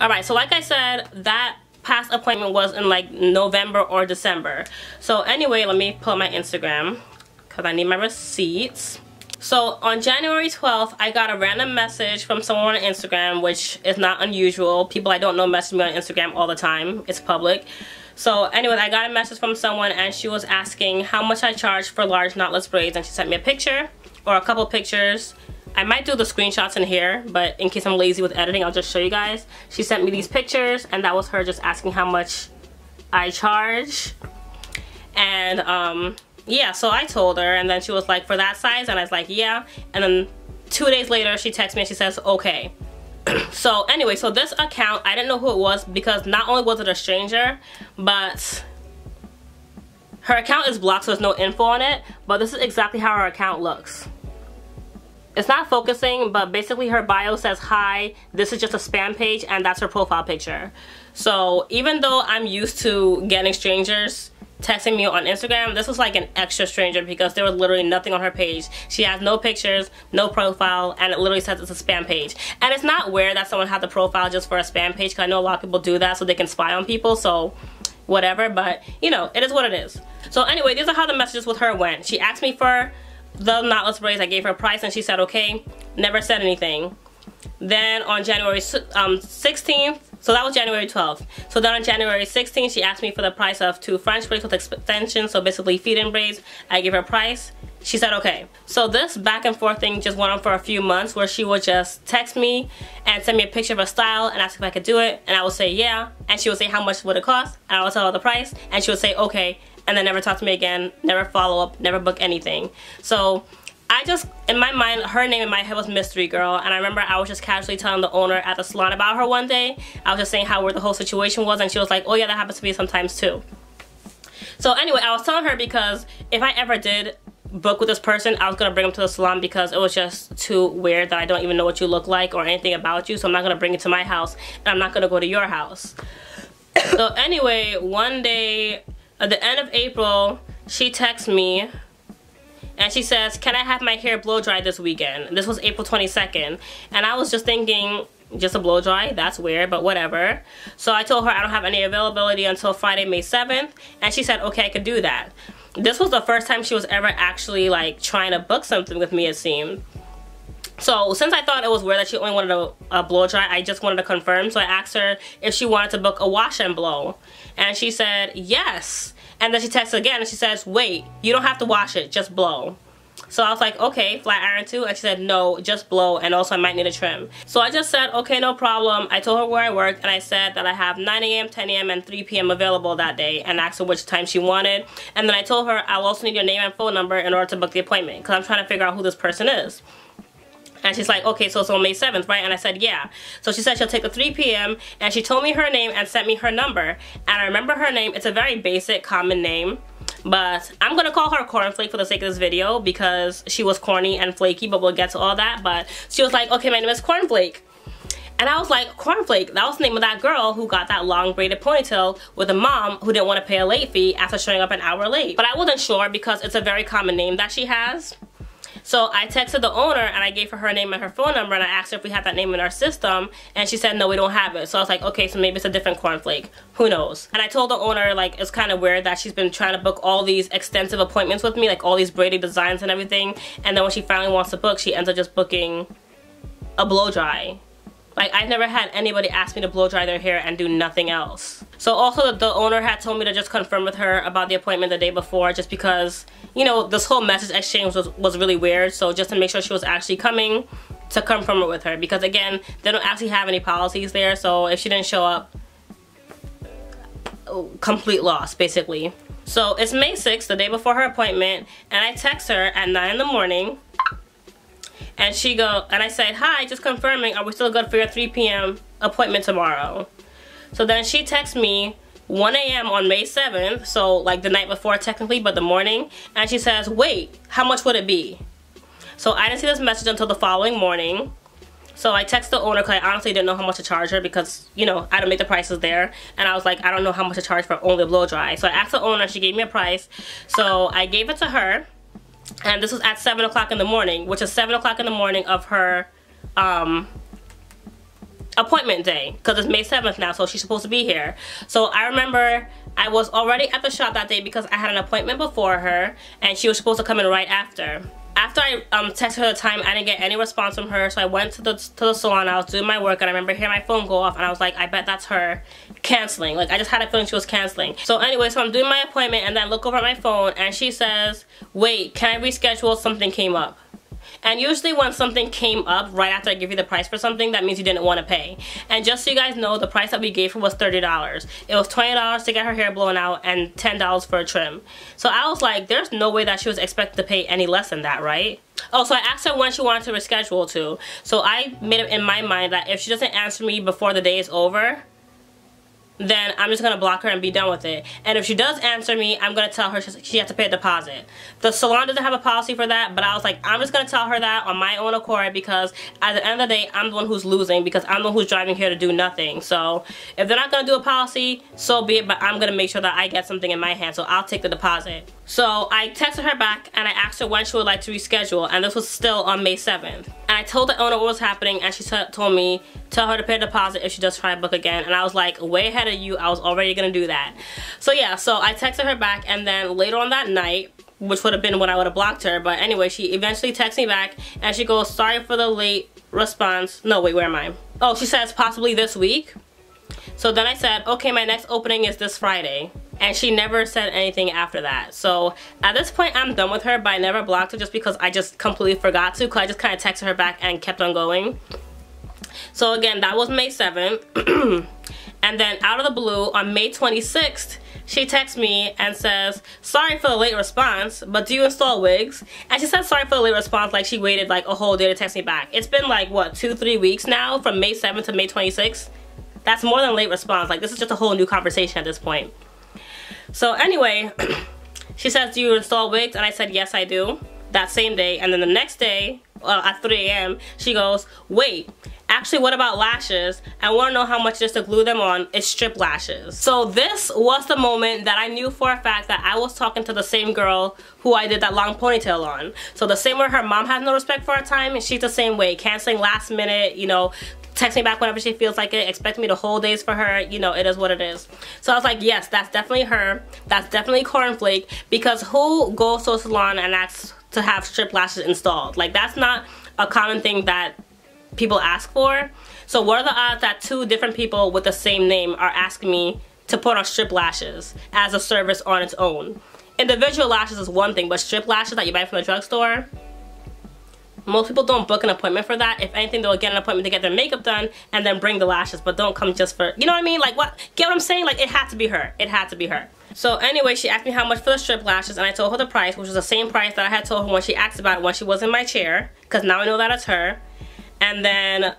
Alright, so like I said, that past appointment was in like November or December. So anyway, let me pull up my Instagram because I need my receipts. So on January 12th, I got a random message from someone on Instagram, which is not unusual. People I don't know message me on Instagram all the time. It's public. So anyway, I got a message from someone and she was asking how much I charge for large knotless braids, and she sent me a picture or a couple pictures. I might do the screenshots in here, but in case I'm lazy with editing, I'll just show you guys. She sent me these pictures and that was her just asking how much I charge. And yeah, so I told her, and then she was like, for that size? And I was like, yeah. And then 2 days later, she texts me and she says, okay. So anyway, so this account, I didn't know who it was because not only was it a stranger, but her account is blocked, so there's no info on it. But this is exactly how her account looks. It's not focusing, but basically her bio says, hi, this is just a spam page, and that's her profile picture. So even though I'm used to getting strangers texting me on Instagram, this was like an extra stranger because there was literally nothing on her page. She has no pictures, no profile, and it literally says it's a spam page. And it's not weird that someone had the profile just for a spam page, because I know a lot of people do that so they can spy on people, so whatever, but you know, it is what it is. So anyway, these are how the messages with her went. She asked me for the knotless braids. I gave her a price and she said okay, never said anything. Then on January 16th, so that was January 12th. So then on January 16th, she asked me for the price of 2 French braids with extensions, so basically feed-in braids. I gave her a price. She said okay. So this back and forth thing just went on for a few months, where she would just text me and send me a picture of her style and ask if I could do it, and I would say yeah, and she would say how much would it cost, and I would tell her the price, and she would say okay, and then never talk to me again, never follow up, never book anything. So I just, in my mind, her name in my head was Mystery Girl, and I remember I was just casually telling the owner at the salon about her one day. I was just saying how weird the whole situation was, and she was like, oh yeah, that happens to me sometimes too. So anyway, I was telling her because if I ever did book with this person, I was going to bring them to the salon because it was just too weird that I don't even know what you look like or anything about you, so I'm not going to bring it to my house, and I'm not going to go to your house. So anyway, one day at the end of April, she texts me and she says, can I have my hair blow dried this weekend? This was April 22nd. And I was just thinking, just a blow dry? That's weird, but whatever. So I told her I don't have any availability until Friday, May 7th. And she said, okay, I could do that. This was the first time she was ever actually like trying to book something with me, it seemed. So since I thought it was weird that she only wanted a blow dry, I just wanted to confirm. So I asked her if she wanted to book a wash and blow. And she said, yes. And then she texted again and she says, wait, you don't have to wash it, just blow. So I was like, okay, flat iron too? And she said, no, just blow, and also I might need a trim. So I just said, okay, no problem. I told her where I worked, and I said that I have 9 a.m., 10 a.m., and 3 p.m. available that day, and asked her which time she wanted. And then I told her I'll also need your name and phone number in order to book the appointment, because I'm trying to figure out who this person is. And she's like, okay, so it's on May 7th, right? And I said, yeah. So she said she'll take the 3 p.m. and she told me her name and sent me her number. And I remember her name. It's a very basic, common name. But I'm going to call her Cornflake for the sake of this video because she was corny and flaky, but we'll get to all that. But she was like, okay, my name is Cornflake. And I was like, Cornflake, that was the name of that girl who got that long braided ponytail with a mom who didn't want to pay a late fee after showing up an hour late. But I wasn't sure because it's a very common name that she has. So I texted the owner and I gave her name and her phone number, and I asked her if we had that name in our system, and she said no, we don't have it. So I was like, okay, so maybe it's a different Cornflake. Who knows? And I told the owner, like, it's kind of weird that she's been trying to book all these extensive appointments with me, like all these braided designs and everything, and then when she finally wants to book, she ends up just booking a blow dry. Like, I've never had anybody ask me to blow dry their hair and do nothing else. So also the owner had told me to just confirm with her about the appointment the day before, just because, you know, this whole message exchange was really weird. So just to make sure she was actually coming, to confirm it with her. Because again, they don't actually have any policies there, so if she didn't show up, complete loss, basically. So it's May 6th, the day before her appointment, and I text her at 9 in the morning. And I said, hi, just confirming, are we still good for your 3 p.m. appointment tomorrow? So then she texts me 1 a.m. on May 7th, so like the night before technically, but the morning, and she says, wait, how much would it be? So I didn't see this message until the following morning. So I texted the owner because I honestly didn't know how much to charge her because, you know, I don't make the prices there. And I was like, I don't know how much to charge for only a blow dry. So I asked the owner, she gave me a price. So I gave it to her. And this was at 7 o'clock in the morning, which is 7 o'clock in the morning of her appointment day, because it's May 7th now, so she's supposed to be here. So I remember I was already at the shop that day because I had an appointment before her, and she was supposed to come in right after. After I texted her the time, I didn't get any response from her, so I went to the salon. I was doing my work, and I remember hearing my phone go off, and I was like, I bet that's her canceling. Like, I just had a feeling she was canceling. So anyway, so I'm doing my appointment, and then I look over at my phone, and she says, wait, can I reschedule? Something came up. And usually when something came up right after I give you the price for something, that means you didn't want to pay. And just so you guys know, the price that we gave her was $30. It was $20 to get her hair blown out and $10 for a trim. So I was like, there's no way that she was expected to pay any less than that, right? Oh, so I asked her when she wanted to reschedule to. So I made it in my mind that if she doesn't answer me before the day is over, then I'm just going to block her and be done with it. And if she does answer me, I'm going to tell her she has to pay a deposit. The salon doesn't have a policy for that, but I was like, I'm just going to tell her that on my own accord, because at the end of the day, I'm the one who's losing, because I'm the one who's driving here to do nothing. So if they're not going to do a policy, so be it, but I'm going to make sure that I get something in my hand, so I'll take the deposit. So I texted her back and I asked her when she would like to reschedule, and this was still on May 7th. And I told the owner what was happening, and she told me, tell her to pay a deposit if she does try to book again. And I was like, way ahead of you, I was already gonna do that. So yeah, so I texted her back, and then later on that night, which would have been when I would have blocked her, but anyway, she eventually texts me back, and she goes, sorry for the late response. No, wait, where am I? Oh, she says possibly this week. So then I said, okay, my next opening is this Friday. And she never said anything after that. So at this point, I'm done with her, but I never blocked her just because I just completely forgot to, because I just kind of texted her back and kept on going. So again, that was May 7th. And then out of the blue, on May 26th, she texts me and says, sorry for the late response, but do you install wigs? And she said sorry for the late response like she waited like a whole day to text me back. It's been like, what, 2-3 weeks now from May 7th to May 26th? That's more than late response. Like, this is just a whole new conversation at this point. So anyway, she says, do you install wigs? And I said, yes, I do. That same day. And then the next day, at 3 a.m., she goes, wait, actually, what about lashes? I want to know how much it is to glue them on. It's strip lashes. So this was the moment that I knew for a fact that I was talking to the same girl who I did that long ponytail on. So the same way her mom has no respect for her time, and she's the same way. Canceling last minute, you know, text me back whenever she feels like it, expect me to hold days for her, you know, it is what it is. So I was like, yes, that's definitely her. That's definitely Cornflake, because who goes to a salon and asks to have strip lashes installed? Like, that's not a common thing that people ask for. So what are the odds that 2 different people with the same name are asking me to put on strip lashes as a service on its own? Individual lashes is one thing, but strip lashes that you buy from the drugstore, most people don't book an appointment for that. If anything, they'll get an appointment to get their makeup done and then bring the lashes, but don't come just for, you know what I mean? Like, what? Get what I'm saying? Like, it had to be her. It had to be her. So anyway, she asked me how much for the strip lashes, and I told her the price, which was the same price that I had told her when she asked about it when she was in my chair, because now I know that it's her. And then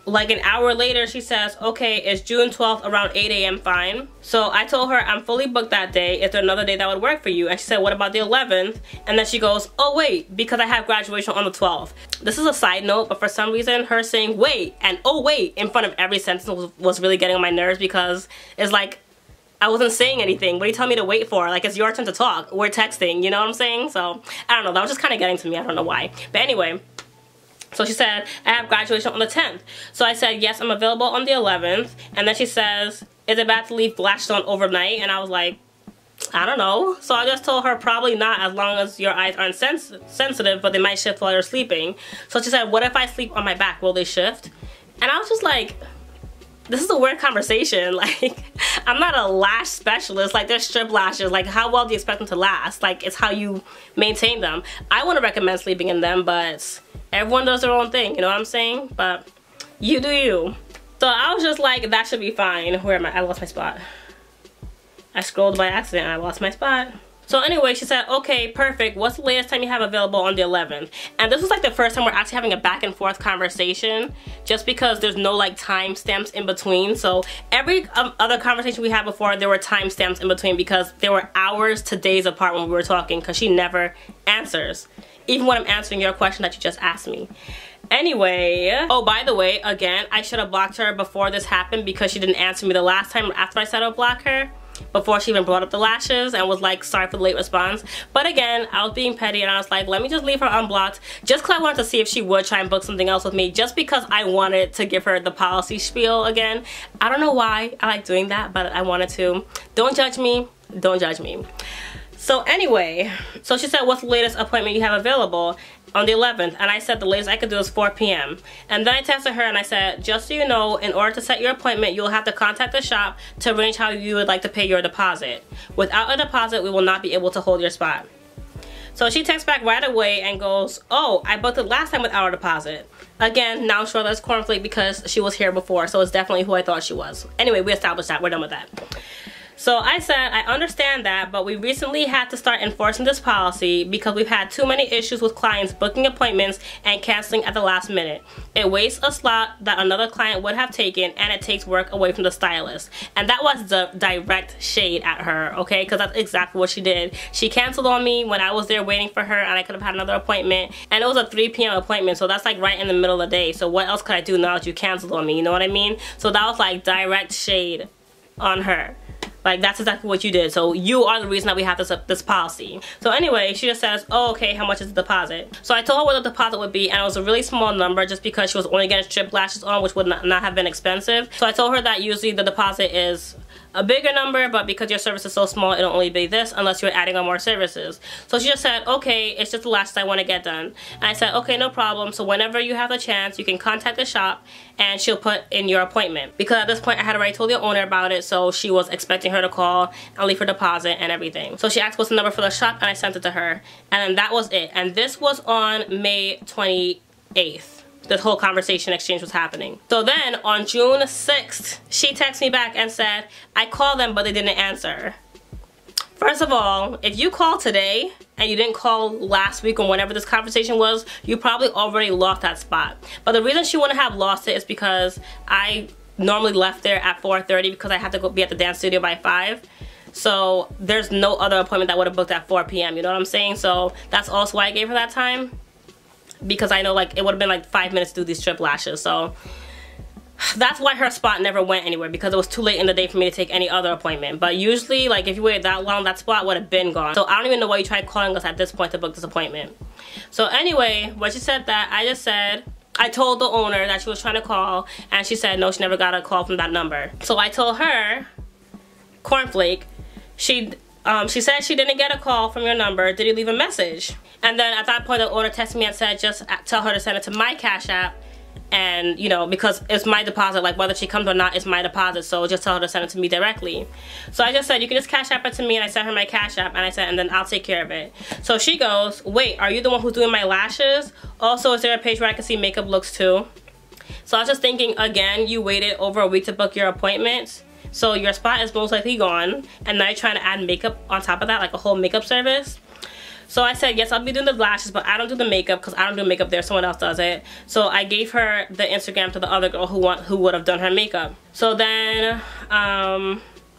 like an hour later, she says, okay, it's June 12th around 8 a.m. fine. So I told her I'm fully booked that day. Is there another day that would work for you? And she said, what about the 11th? And then she goes, oh wait, because I have graduation on the 12th. This is a side note, but for some reason her saying wait and oh wait in front of every sentence was really getting on my nerves, because it's like, I wasn't saying anything. What are you telling me to wait for? Like, it's your turn to talk. We're texting, you know what I'm saying? So I don't know, that was just kind of getting to me. I don't know why. But anyway, so she said, I have graduation on the 10th. So I said, yes, I'm available on the 11th. And then she says, is it bad to leave lashes on overnight? And I was like, I don't know. So I just told her, probably not, as long as your eyes aren't sensitive, but they might shift while you're sleeping. So she said, what if I sleep on my back? Will they shift? And I was just like, this is a weird conversation. Like, I'm not a lash specialist. Like, there's strip lashes. Like, how well do you expect them to last? Like, it's how you maintain them. I wouldn't recommend sleeping in them, but everyone does their own thing, you know what I'm saying? But you do you. So I was just like, that should be fine. Where am I? I lost my spot. I scrolled by accident and I lost my spot. So anyway, she said, okay, perfect. What's the latest time you have available on the 11th? And this was like the first time we're actually having a back and forth conversation, just because there's no like timestamps in between. So every other conversation we had before, there were timestamps in between, because there were hours to days apart when we were talking, because she never answers, even when I'm answering your question that you just asked me. Anyway, oh, by the way, again, I should have blocked her before this happened, because she didn't answer me the last time after I said I would block her. before she even brought up the lashes and was like, sorry for the late response. But again, I was being petty and I was like, let me just leave her unblocked, just because I wanted to see if she would try and book something else with me, just because I wanted to give her the policy spiel again. I don't know why I like doing that, but I wanted to. Don't judge me. Don't judge me. So anyway, so she said, what's the latest appointment you have available? On the 11th, and I said the latest I could do is 4 p.m. And then I texted her and I said, just so you know, in order to set your appointment, you'll have to contact the shop to arrange how you would like to pay your deposit. Without a deposit, we will not be able to hold your spot. So she texts back right away and goes, oh, I booked it last time without a deposit. Again, now I'm sure that's Cornflake because she was here before, so it's definitely who I thought she was. Anyway, we established that. We're done with that. So I said, I understand that, but we recently had to start enforcing this policy because we've had too many issues with clients booking appointments and canceling at the last minute. It wastes a slot that another client would have taken, and it takes work away from the stylist. And that was the direct shade at her, okay? Because that's exactly what she did. She canceled on me when I was there waiting for her, and I could have had another appointment. And it was a 3 p.m. appointment, so that's like right in the middle of the day. So what else could I do now that you canceled on me? You know what I mean? So that was like direct shade on her. Like, that's exactly what you did. So you are the reason that we have this policy. So anyway, she just says, oh, okay, how much is the deposit? So I told her what the deposit would be, and it was a really small number just because she was only getting strip lashes on, which would not have been expensive. So I told her that usually the deposit is a bigger number, but because your service is so small, it'll only be this unless you're adding on more services. So she just said, okay, it's just the lashes I want to get done. And I said, okay, no problem. So whenever you have the chance, you can contact the shop and she'll put in your appointment. Because at this point, I had already told the owner about it, so she was expecting her to call and leave her deposit and everything. So she asked what's the number for the shop, and I sent it to her. And then that was it. And this was on May 28th. This whole conversation exchange was happening. So then on June 6th, she texted me back and said, I called them, but they didn't answer. First of all, if you call today and you didn't call last week or whenever this conversation was, you probably already lost that spot. But the reason she wouldn't have lost it is because I normally left there at 4:30 because I had to go be at the dance studio by 5. So there's no other appointment that would have booked at 4 p.m. You know what I'm saying? So that's also why I gave her that time. Because I know like it would have been like 5 minutes to do these strip lashes. So that's why her spot never went anywhere, because it was too late in the day for me to take any other appointment. But usually, like, if you waited that long, that spot would have been gone. So I don't even know why you tried calling us at this point to book this appointment. So anyway, when she said that, I just said, I told the owner that she was trying to call, and she said no, she never got a call from that number. So I told her, Cornflake, she said she didn't get a call from your number. Did you leave a message? And then at that point, the owner texted me and said, just tell her to send it to my Cash App. And, you know, because it's my deposit, like whether she comes or not, it's my deposit. So just tell her to send it to me directly. So I just said, you can just Cash App it to me. And I sent her my Cash App. And I said, and then I'll take care of it. So she goes, wait, are you the one who's doing my lashes? Also, is there a page where I can see makeup looks too? So I was just thinking, again, you waited over a week to book your appointments. So your spot is most likely gone, and now you're trying to add makeup on top of that, like a whole makeup service. So I said, yes, I'll be doing the lashes, but I don't do the makeup because I don't do makeup there. Someone else does it. So I gave her the Instagram to the other girl who would have done her makeup. So then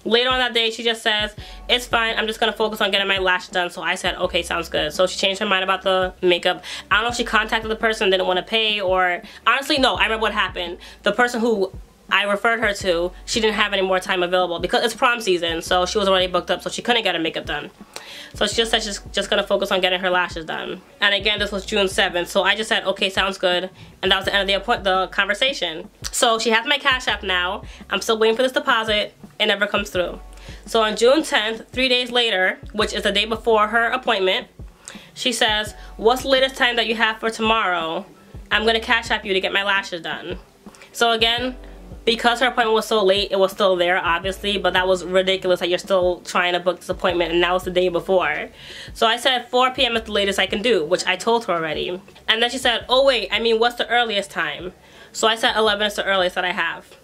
later on that day, she just says, it's fine. I'm just going to focus on getting my lashes done. So I said, okay, sounds good. So she changed her mind about the makeup. I don't know if she contacted the person, didn't want to pay, or honestly, no, I remember what happened. The person who I referred her to, she didn't have any more time available because it's prom season, so she was already booked up, so she couldn't get her makeup done. So she just said she's just gonna focus on getting her lashes done. And again, this was June 7th, so I just said, okay, sounds good. And that was the end of the conversation. So she has my Cash App now. I'm still waiting for this deposit. It never comes through. So on June 10th, 3 days later, which is the day before her appointment, she says, what's the latest time that you have for tomorrow? I'm gonna Cash App you to get my lashes done. So again, because her appointment was so late, it was still there, obviously, but that was ridiculous that you're still trying to book this appointment, and now it's the day before. So I said 4 p.m. is the latest I can do, which I told her already. And then she said, oh wait, I mean, what's the earliest time? So I said 11 is the earliest that I have.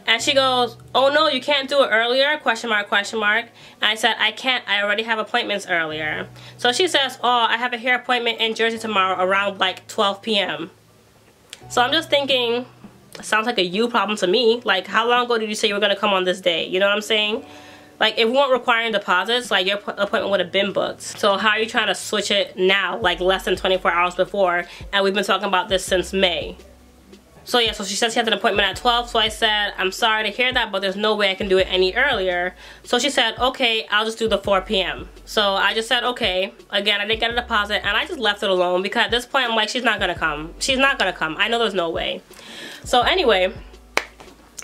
And she goes, oh no, you can't do it earlier, question mark, question mark. And I said, I can't, I already have appointments earlier. So she says, oh, I have a hair appointment in Jersey tomorrow around like 12 p.m. So I'm just thinking, sounds like a you problem to me. Like, how long ago did you say you were going to come on this day? You know what I'm saying? Like, if we weren't requiring deposits, like, your appointment would have been booked. So how are you trying to switch it now, like less than 24 hours before? And we've been talking about this since May. So yeah, so she said she had an appointment at 12, so I said, I'm sorry to hear that, but there's no way I can do it any earlier. So she said, okay, I'll just do the 4 p.m. So I just said, okay. Again, I didn't get a deposit, and I just left it alone because at this point, I'm like, she's not gonna come. She's not gonna come. I know there's no way. So anyway,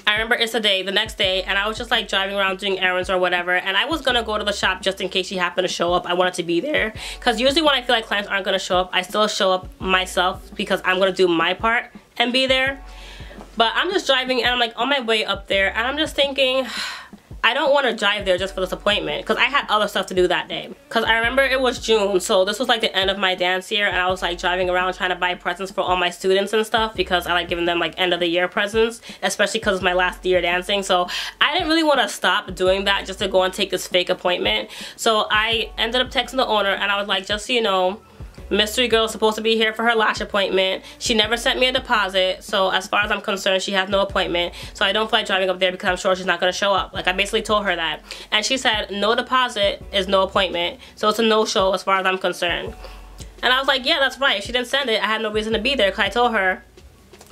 I remember it's the next day, and I was just like driving around doing errands or whatever, and I was gonna go to the shop just in case she happened to show up. I wanted to be there, because usually when I feel like clients aren't gonna show up, I still show up myself because I'm gonna do my part and be there. But I'm just driving, and I'm like on my way up there, and I'm just thinking, I don't want to drive there just for this appointment, because I had other stuff to do that day. Because I remember it was June, so this was like the end of my dance year, and I was like driving around trying to buy presents for all my students and stuff, because I like giving them like end of the year presents, especially because it's my last year dancing. So I didn't really want to stop doing that just to go and take this fake appointment. So I ended up texting the owner, and I was like, just so you know, mystery girl is supposed to be here for her lash appointment. She never sent me a deposit, so as far as I'm concerned, she has no appointment. So I don't feel like driving up there because I'm sure she's not going to show up. Like, I basically told her that. And she said, no deposit is no appointment, so it's a no-show as far as I'm concerned. And I was like, yeah, that's right. If she didn't send it, I had no reason to be there, because I told her,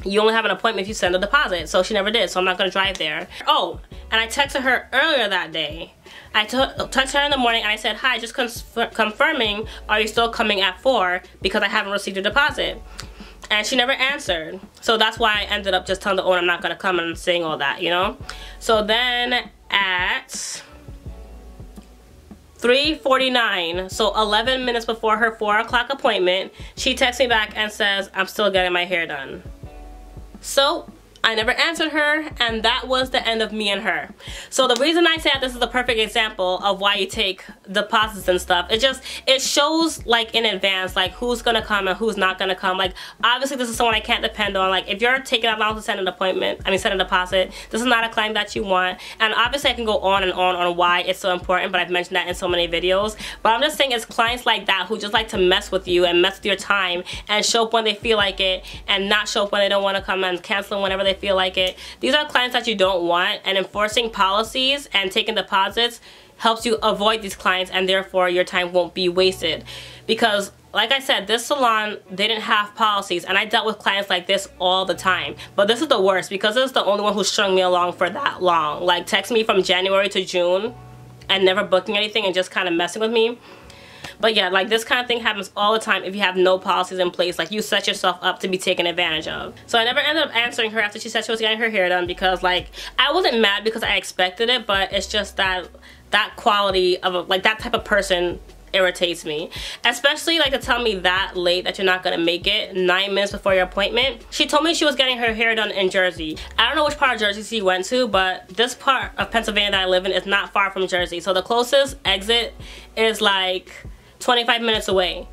you only have an appointment if you send a deposit. So she never did, so I'm not going to drive there. Oh, and I texted her earlier that day. I texted her in the morning, and I said, hi, just confirming, are you still coming at 4? Because I haven't received a deposit. And she never answered. So that's why I ended up just telling the owner I'm not going to come and saying all that, you know? So then at 3:49, so 11 minutes before her 4 o'clock appointment, she texts me back and says, I'm still getting my hair done. So I never answered her, and that was the end of me and her. So the reason I say that this is a perfect example of why you take deposits and stuff, it shows like in advance like who's gonna come and who's not gonna come. Like, obviously this is someone I can't depend on. Like, if you're taking that long to send an appointment, send a deposit, this is not a client that you want. And obviously I can go on and on why it's so important, but I've mentioned that in so many videos. But I'm just saying, it's clients like that who just like to mess with you and mess with your time and show up when they feel like it and not show up when they don't want to come, and cancel whenever they feel like it. These are clients that you don't want, and enforcing policies and taking deposits helps you avoid these clients, and therefore your time won't be wasted. Because like I said, this salon, they didn't have policies, and I dealt with clients like this all the time. But this is the worst, because this is the only one who strung me along for that long. Like, text me from January to June and never booking anything and just kind of messing with me. But yeah, like, this kind of thing happens all the time if you have no policies in place. Like, you set yourself up to be taken advantage of. So I never ended up answering her after she said she was getting her hair done, because like, I wasn't mad because I expected it, but it's just that quality of like that type of person irritates me. Especially like to tell me that late that you're not gonna make it 9 minutes before your appointment. She told me she was getting her hair done in Jersey. I don't know which part of Jersey she went to, but this part of Pennsylvania that I live in is not far from Jersey. So the closest exit is like 25 minutes away,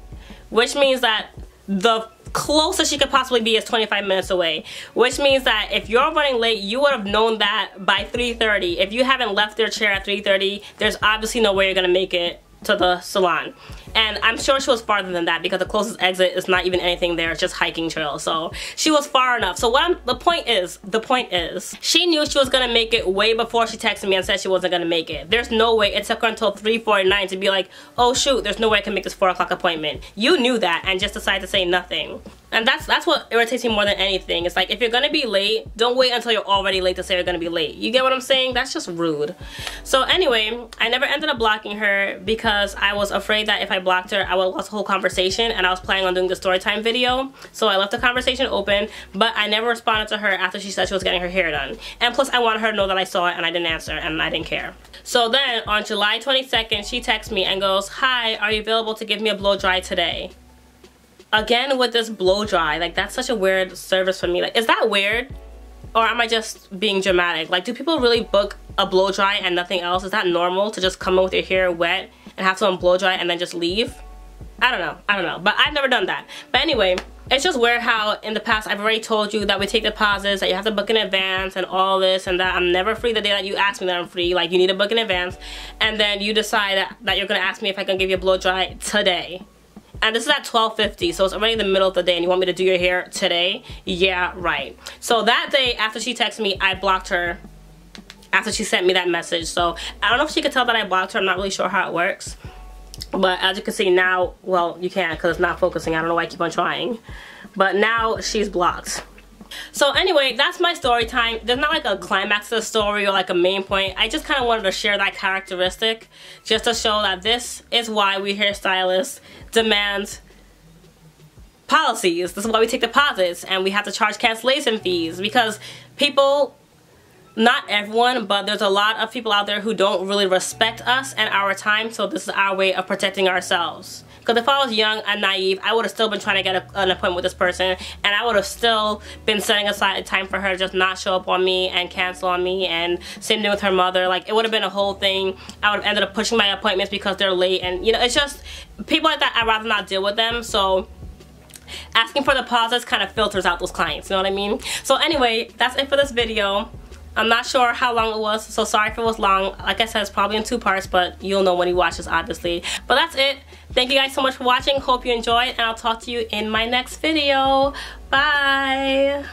which means that the closest she could possibly be is 25 minutes away, which means that if you're running late, you would have known that by 3:30. If you haven't left their chair at 3:30, there's obviously no way you're gonna make it to the salon. And I'm sure she was farther than that, because the closest exit is not even anything there, it's just hiking trail. So she was far enough. So the point is, she knew she was gonna make it way before she texted me and said she wasn't gonna make it. There's no way. It took her until 3:49 to be like, oh shoot, there's no way I can make this 4 o'clock appointment. You knew that and just decided to say nothing. And that's what irritates me more than anything. It's like, if you're gonna be late, don't wait until you're already late to say you're gonna be late. You get what I'm saying? That's just rude. So anyway, I never ended up blocking her because I was afraid that if I blocked her, I would have lost the whole conversation, and I was planning on doing the story time video. So I left the conversation open, but I never responded to her after she said she was getting her hair done. And plus, I wanted her to know that I saw it, and I didn't answer, and I didn't care. So then on July 22nd, she texts me and goes, hi, are you available to give me a blow dry today? Again with this blow dry, like, that's such a weird service for me. Like, is that weird? Or am I just being dramatic? Like, do people really book a blow dry and nothing else? Is that normal to just come in with your hair wet and have someone blow dry and then just leave? I don't know, but I've never done that. But anyway, it's just weird how in the past I've already told you that we take deposits, that you have to book in advance and all this and that. I'm never free the day that you ask me that I'm free. Like, you need to book in advance, and then you decide that you're gonna ask me if I can give you a blow dry today. And this is at 12:50, so it's already the middle of the day, and you want me to do your hair today? Yeah, right. So that day, after she texted me, I blocked her after she sent me that message. So I don't know if she could tell that I blocked her. I'm not really sure how it works. But as you can see now, well, you can't because it's not focusing. I don't know why I keep on trying. But now she's blocked. So anyway, that's my story time. There's not like a climax to the story or like a main point. I just kind of wanted to share that characteristic just to show that this is why we hairstylists demand policies. This is why we take deposits and we have to charge cancellation fees, because people, not everyone, but there's a lot of people out there who don't really respect us and our time, so this is our way of protecting ourselves. Because if I was young and naive, I would have still been trying to get an appointment with this person, and I would have still been setting aside time for her to just not show up on me and cancel on me, and same thing with her mother. Like, it would have been a whole thing. I would have ended up pushing my appointments because they're late, and you know, it's just, people like that, I'd rather not deal with them. So asking for deposits kind of filters out those clients, you know what I mean? So anyway, that's it for this video. I'm not sure how long it was, so sorry if it was long. Like I said, it's probably in 2 parts, but you'll know when you watch this, obviously. But that's it. Thank you guys so much for watching. Hope you enjoyed, and I'll talk to you in my next video. Bye!